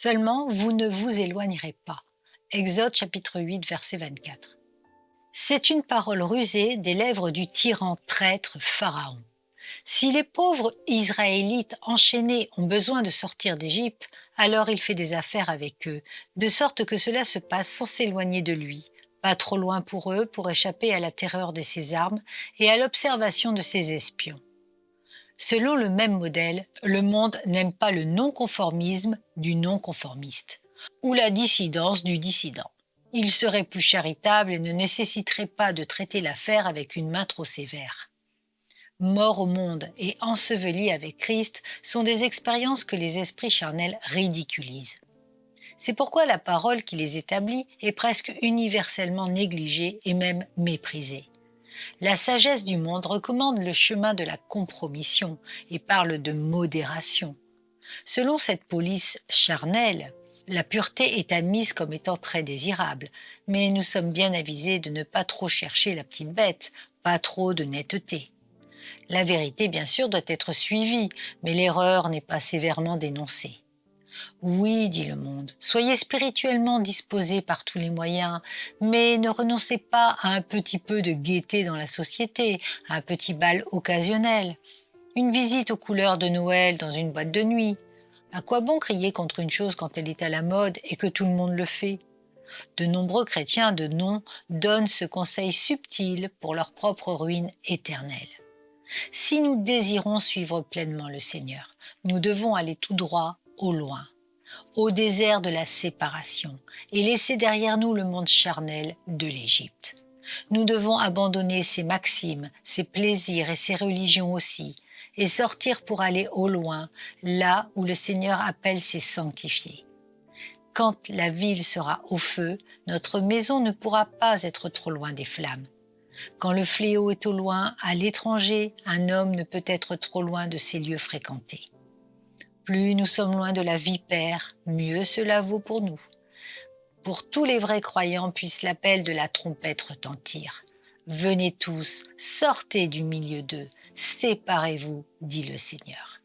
Seulement, vous ne vous éloignerez pas. Exode chapitre 8, verset 24. C'est une parole rusée des lèvres du tyran traître Pharaon. Si les pauvres Israélites enchaînés ont besoin de sortir d'Égypte, alors il fait des affaires avec eux, de sorte que cela se passe sans s'éloigner de lui, pas trop loin pour eux pour échapper à la terreur de ses armes et à l'observation de ses espions. Selon le même modèle, le monde n'aime pas le non-conformisme du non-conformiste, ou la dissidence du dissident. Il serait plus charitable et ne nécessiterait pas de traiter l'affaire avec une main trop sévère. Mort au monde et enseveli avec Christ sont des expériences que les esprits charnels ridiculisent. C'est pourquoi la parole qui les établit est presque universellement négligée et même méprisée. La sagesse du monde recommande le chemin de la compromission et parle de modération. Selon cette police charnelle, la pureté est admise comme étant très désirable, mais nous sommes bien avisés de ne pas trop chercher la petite bête, pas trop de netteté. La vérité, bien sûr, doit être suivie, mais l'erreur n'est pas sévèrement dénoncée. Oui, dit le monde, soyez spirituellement disposés par tous les moyens, mais ne renoncez pas à un petit peu de gaieté dans la société, à un petit bal occasionnel, une visite aux couleurs de Noël dans une boîte de nuit. À quoi bon crier contre une chose quand elle est à la mode et que tout le monde le fait? De nombreux chrétiens de nom donnent ce conseil subtil pour leur propre ruine éternelle. Si nous désirons suivre pleinement le Seigneur, nous devons aller tout droit au loin, au désert de la séparation, et laisser derrière nous le monde charnel de l'Égypte. Nous devons abandonner ses maximes, ses plaisirs et ses religions aussi, et sortir pour aller au loin, là où le Seigneur appelle ses sanctifiés. Quand la ville sera au feu, notre maison ne pourra pas être trop loin des flammes. Quand le fléau est au loin, à l'étranger, un homme ne peut être trop loin de ses lieux fréquentés. Plus nous sommes loin de la vipère, mieux cela vaut pour nous. Pour tous les vrais croyants, puisse l'appel de la trompette retentir. Venez tous, sortez du milieu d'eux, séparez-vous, dit le Seigneur.